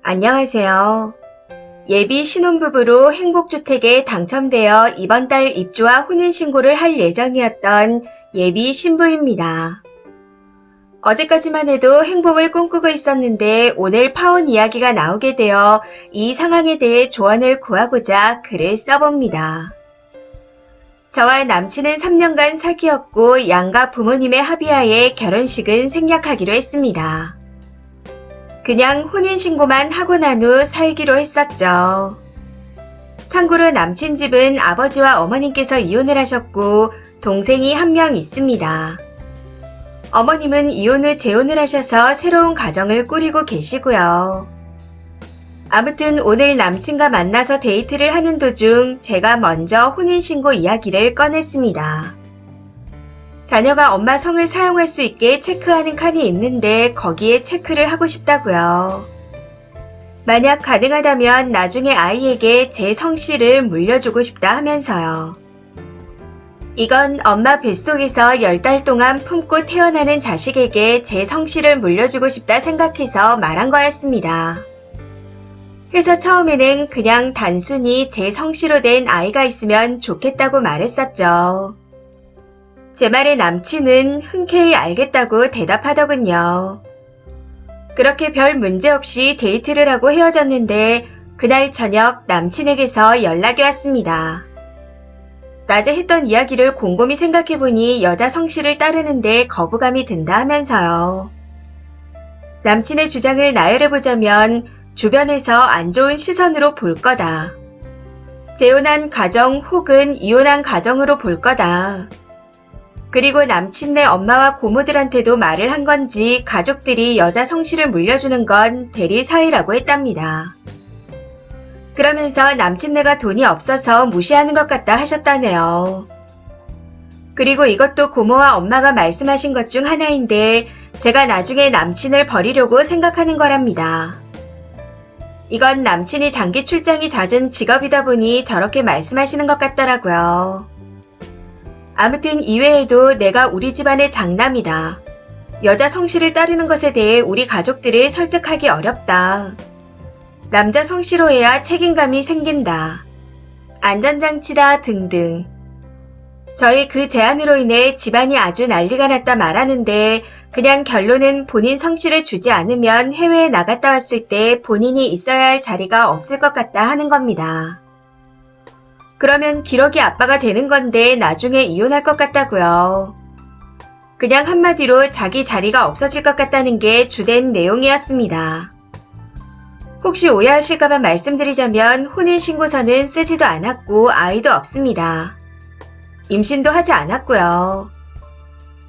안녕하세요. 예비 신혼부부로 행복주택에 당첨되어 이번 달 입주와 혼인신고를 할 예정이었던 예비 신부입니다. 어제까지만 해도 행복을 꿈꾸고 있었는데 오늘 파혼 이야기가 나오게 되어 이 상황에 대해 조언을 구하고자 글을 써봅니다. 저와 남친은 3년간 사귀었고 양가 부모님의 합의하에 결혼식은 생략하기로 했습니다. 그냥 혼인신고만 하고 난 후 살기로 했었죠. 참고로 남친 집은 아버지와 어머님께서 이혼을 하셨고 동생이 한 명 있습니다. 어머님은 이혼 후 재혼을 하셔서 새로운 가정을 꾸리고 계시고요. 아무튼 오늘 남친과 만나서 데이트를 하는 도중 제가 먼저 혼인신고 이야기를 꺼냈습니다. 자녀가 엄마 성을 사용할 수 있게 체크하는 칸이 있는데 거기에 체크를 하고 싶다고요. 만약 가능하다면 나중에 아이에게 제 성씨를 물려주고 싶다 하면서요. 이건 엄마 뱃속에서 10달 동안 품고 태어나는 자식에게 제 성씨를 물려주고 싶다 생각해서 말한 거였습니다. 그래서 처음에는 그냥 단순히 제 성씨로 된 아이가 있으면 좋겠다고 말했었죠. 제 말에 남친은 흔쾌히 알겠다고 대답하더군요. 그렇게 별 문제 없이 데이트를 하고 헤어졌는데 그날 저녁 남친에게서 연락이 왔습니다. 낮에 했던 이야기를 곰곰이 생각해보니 여자 성씨를 따르는데 거부감이 든다 하면서요. 남친의 주장을 나열해보자면 주변에서 안 좋은 시선으로 볼 거다. 재혼한 가정 혹은 이혼한 가정으로 볼 거다. 그리고 남친네 엄마와 고모들한테도 말을 한 건지 가족들이 여자 성씨를 물려주는 건 대리 사이라고 했답니다. 그러면서 남친네가 돈이 없어서 무시하는 것 같다 하셨다네요. 그리고 이것도 고모와 엄마가 말씀하신 것 중 하나인데 제가 나중에 남친을 버리려고 생각하는 거랍니다. 이건 남친이 장기 출장이 잦은 직업이다 보니 저렇게 말씀하시는 것 같더라고요. 아무튼 이외에도 내가 우리 집안의 장남이다. 여자 성씨를 따르는 것에 대해 우리 가족들을 설득하기 어렵다. 남자 성씨로 해야 책임감이 생긴다. 안전장치다 등등. 저희 그 제안으로 인해 집안이 아주 난리가 났다 말하는데 그냥 결론은 본인 성씨를 주지 않으면 해외에 나갔다 왔을 때 본인이 있어야 할 자리가 없을 것 같다 하는 겁니다. 그러면 기러기 아빠가 되는 건데 나중에 이혼할 것 같다고요. 그냥 한마디로 자기 자리가 없어질 것 같다는 게 주된 내용이었습니다. 혹시 오해하실까봐 말씀드리자면 혼인신고서는 쓰지도 않았고 아이도 없습니다. 임신도 하지 않았고요.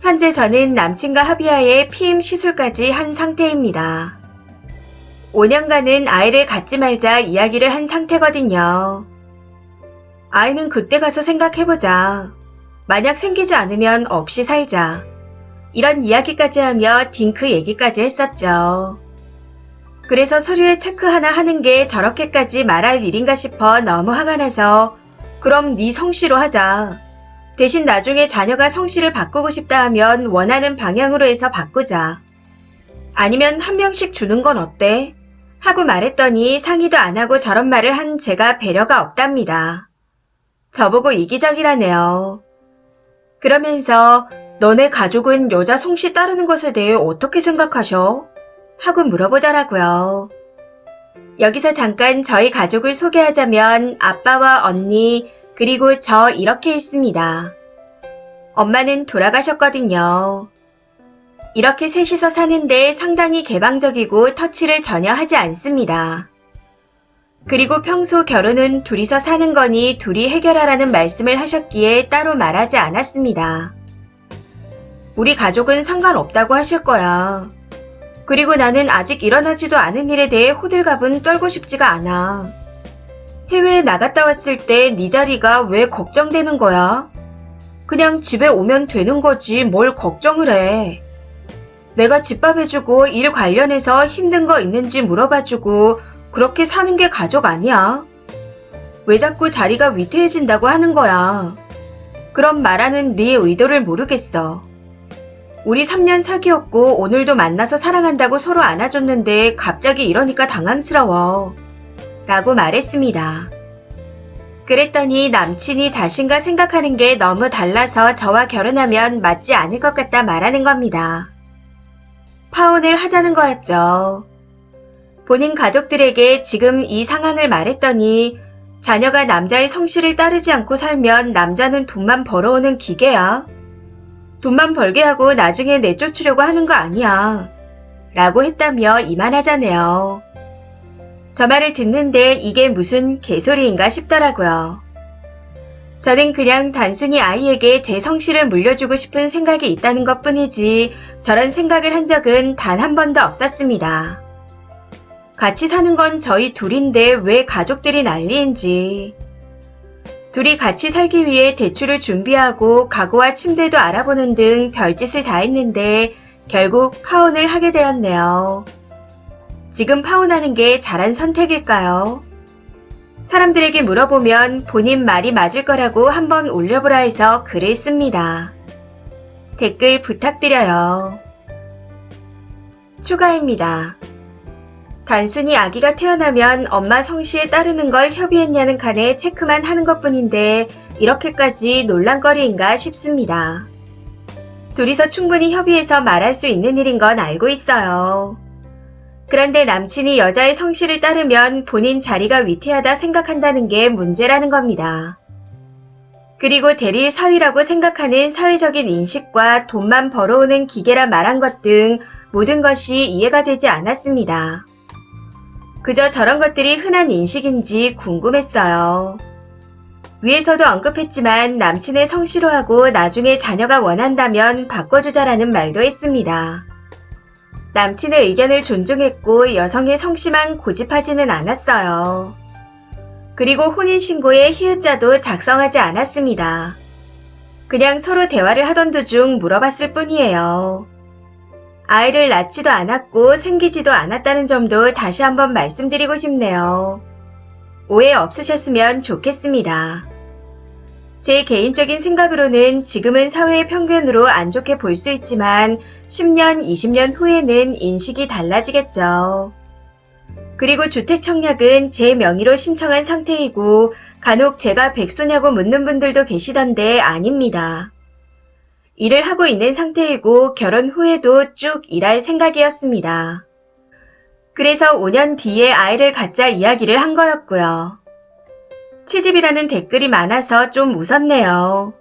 현재 저는 남친과 합의하에 피임 시술까지 한 상태입니다. 5년간은 아이를 갖지 말자 이야기를 한 상태거든요. 아이는 그때 가서 생각해보자. 만약 생기지 않으면 없이 살자. 이런 이야기까지 하며 딩크 얘기까지 했었죠. 그래서 서류에 체크 하나 하는 게 저렇게까지 말할 일인가 싶어 너무 화가 나서 그럼 네 성씨로 하자. 대신 나중에 자녀가 성씨를 바꾸고 싶다 하면 원하는 방향으로 해서 바꾸자. 아니면 한 명씩 주는 건 어때? 하고 말했더니 상의도 안 하고 저런 말을 한 제가 배려가 없답니다. 저보고 이기적이라네요. 그러면서 너네 가족은 여자 성씨 따르는 것에 대해 어떻게 생각하셔? 하고 물어보더라고요. 여기서 잠깐 저희 가족을 소개하자면 아빠와 언니 그리고 저 이렇게 있습니다. 엄마는 돌아가셨거든요. 이렇게 셋이서 사는데 상당히 개방적이고 터치를 전혀 하지 않습니다. 그리고 평소 결혼은 둘이서 사는 거니 둘이 해결하라는 말씀을 하셨기에 따로 말하지 않았습니다. 우리 가족은 상관없다고 하실 거야. 그리고 나는 아직 일어나지도 않은 일에 대해 호들갑은 떨고 싶지가 않아. 해외에 나갔다 왔을 때 네 자리가 왜 걱정되는 거야? 그냥 집에 오면 되는 거지 뭘 걱정을 해. 내가 집밥 해주고 일 관련해서 힘든 거 있는지 물어봐주고 그렇게 사는 게 가족 아니야? 왜 자꾸 자리가 위태해진다고 하는 거야? 그럼 말하는 네 의도를 모르겠어. 우리 3년 사귀었고 오늘도 만나서 사랑한다고 서로 안아줬는데 갑자기 이러니까 당황스러워. 라고 말했습니다. 그랬더니 남친이 자신과 생각하는 게 너무 달라서 저와 결혼하면 맞지 않을 것 같다 말하는 겁니다. 파혼을 하자는 거였죠. 본인 가족들에게 지금 이 상황을 말했더니 자녀가 남자의 성실을 따르지 않고 살면 남자는 돈만 벌어오는 기계야. 돈만 벌게 하고 나중에 내쫓으려고 하는 거 아니야. 라고 했다며 이만하자네요. 저 말을 듣는데 이게 무슨 개소리인가 싶더라고요. 저는 그냥 단순히 아이에게 제 성실을 물려주고 싶은 생각이 있다는 것 뿐이지 저런 생각을 한 적은 단 한 번도 없었습니다. 같이 사는 건 저희 둘인데 왜 가족들이 난리인지. 둘이 같이 살기 위해 대출을 준비하고 가구와 침대도 알아보는 등 별짓을 다 했는데 결국 파혼을 하게 되었네요. 지금 파혼하는 게 잘한 선택일까요? 사람들에게 물어보면 본인 말이 맞을 거라고 한번 올려보라 해서 글을 씁니다. 댓글 부탁드려요. 추가입니다. 단순히 아기가 태어나면 엄마 성씨에 따르는 걸 협의했냐는 칸에 체크만 하는 것뿐인데 이렇게까지 논란거리인가 싶습니다. 둘이서 충분히 협의해서 말할 수 있는 일인 건 알고 있어요. 그런데 남친이 여자의 성씨를 따르면 본인 자리가 위태하다 생각한다는 게 문제라는 겁니다. 그리고 대릴 사위라고 생각하는 사회적인 인식과 돈만 벌어오는 기계라 말한 것 등 모든 것이 이해가 되지 않았습니다. 그저 저런 것들이 흔한 인식인지 궁금했어요. 위에서도 언급했지만 남친의 성씨로 하고 나중에 자녀가 원한다면 바꿔주자라는 말도 했습니다. 남친의 의견을 존중했고 여성의 성씨만 고집하지는 않았어요. 그리고 혼인신고에 히읗자도 작성하지 않았습니다. 그냥 서로 대화를 하던 도중 물어봤을 뿐이에요. 아이를 낳지도 않았고 생기지도 않았다는 점도 다시 한번 말씀드리고 싶네요. 오해 없으셨으면 좋겠습니다. 제 개인적인 생각으로는 지금은 사회의 편견으로 안 좋게 볼 수 있지만 10년, 20년 후에는 인식이 달라지겠죠. 그리고 주택청약은 제 명의로 신청한 상태이고 간혹 제가 백수냐고 묻는 분들도 계시던데 아닙니다. 일을 하고 있는 상태이고 결혼 후에도 쭉 일할 생각이었습니다. 그래서 5년 뒤에 아이를 갖자 이야기를 한 거였고요. 치집이라는 댓글이 많아서 좀 웃었네요.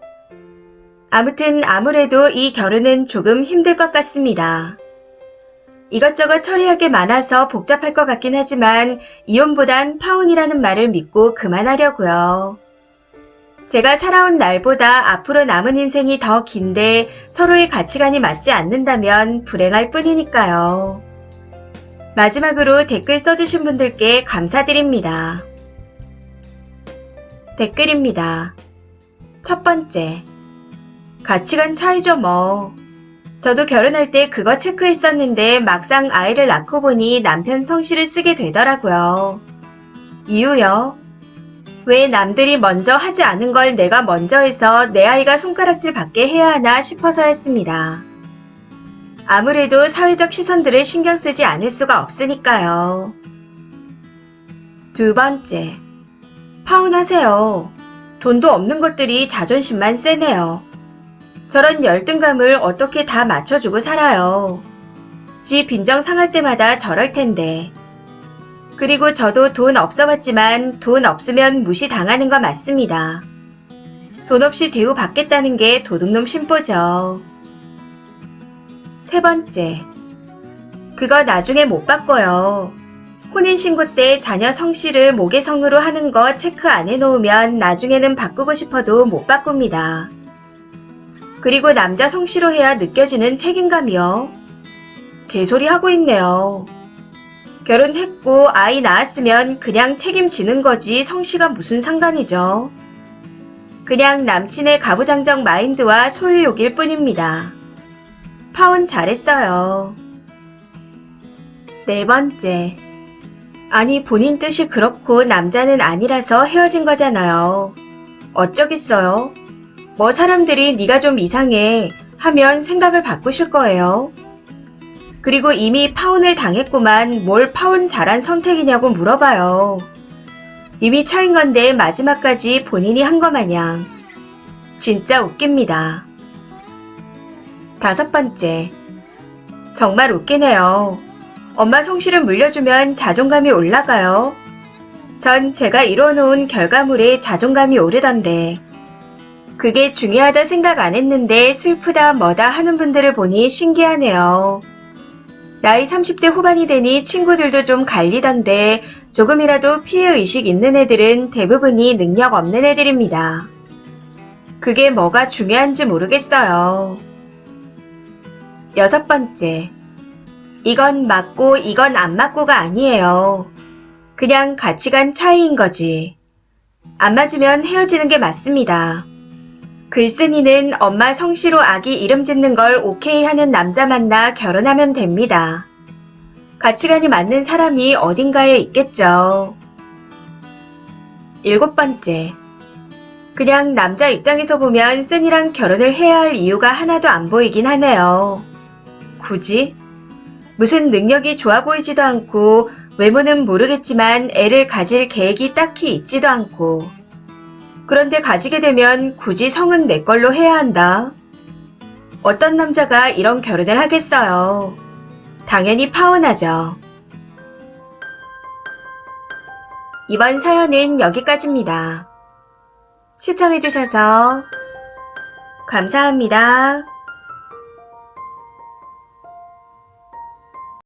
아무튼 아무래도 이 결혼은 조금 힘들 것 같습니다. 이것저것 처리할 게 많아서 복잡할 것 같긴 하지만 이혼보단 파혼이라는 말을 믿고 그만하려고요. 제가 살아온 날보다 앞으로 남은 인생이 더 긴데 서로의 가치관이 맞지 않는다면 불행할 뿐이니까요. 마지막으로 댓글 써주신 분들께 감사드립니다. 댓글입니다. 첫 번째. 가치관 차이죠 뭐. 저도 결혼할 때 그거 체크했었는데 막상 아이를 낳고 보니 남편 성씨를 쓰게 되더라고요. 이유요? 왜 남들이 먼저 하지 않은 걸 내가 먼저 해서 내 아이가 손가락질 받게 해야 하나 싶어서였습니다. 아무래도 사회적 시선들을 신경 쓰지 않을 수가 없으니까요. 두 번째. 파혼하세요. 돈도 없는 것들이 자존심만 세네요. 저런 열등감을 어떻게 다 맞춰주고 살아요. 지 빈정 상할 때마다 저럴 텐데. 그리고 저도 돈 없어봤지만 돈 없으면 무시당하는 거 맞습니다. 돈 없이 대우받겠다는 게 도둑놈 심보죠. 세 번째. 그거 나중에 못 바꿔요. 혼인신고 때 자녀 성씨를 모계성으로 하는 거 체크 안 해놓으면 나중에는 바꾸고 싶어도 못 바꿉니다. 그리고 남자 성씨로 해야 느껴지는 책임감이요. 개소리 하고 있네요. 결혼했고 아이 낳았으면 그냥 책임지는 거지 성씨가 무슨 상관이죠. 그냥 남친의 가부장적 마인드와 소유욕일 뿐입니다. 파혼 잘했어요. 네 번째. 아니 본인 뜻이 그렇고 남자는 아니라서 헤어진 거잖아요. 어쩌겠어요. 뭐 사람들이 네가 좀 이상해 하면 생각을 바꾸실 거예요. 그리고 이미 파혼을 당했구만 뭘 파혼 잘한 선택이냐고 물어봐요. 이미 차인 건데 마지막까지 본인이 한 거 마냥. 진짜 웃깁니다. 5번째. 정말 웃기네요. 엄마 성실을 물려주면 자존감이 올라가요. 전 제가 이뤄놓은 결과물에 자존감이 오르던데 그게 중요하다 생각 안 했는데 슬프다 뭐다 하는 분들을 보니 신기하네요. 나이 30대 후반이 되니 친구들도 좀 갈리던데 조금이라도 피해의식 있는 애들은 대부분이 능력 없는 애들입니다. 그게 뭐가 중요한지 모르겠어요. 6번째. 이건 맞고 이건 안 맞고가 아니에요. 그냥 가치관 차이인 거지. 안 맞으면 헤어지는 게 맞습니다. 글쓴이는 엄마 성씨로 아기 이름 짓는 걸 오케이 하는 남자 만나 결혼하면 됩니다. 가치관이 맞는 사람이 어딘가에 있겠죠. 7번째. 그냥 남자 입장에서 보면 쓴이랑 결혼을 해야 할 이유가 하나도 안 보이긴 하네요. 굳이? 무슨 능력이 좋아 보이지도 않고 외모는 모르겠지만 애를 가질 계획이 딱히 있지도 않고 그런데 가지게 되면 굳이 성은 내 걸로 해야 한다. 어떤 남자가 이런 결혼을 하겠어요. 당연히 파혼하죠. 이번 사연은 여기까지입니다. 시청해주셔서 감사합니다.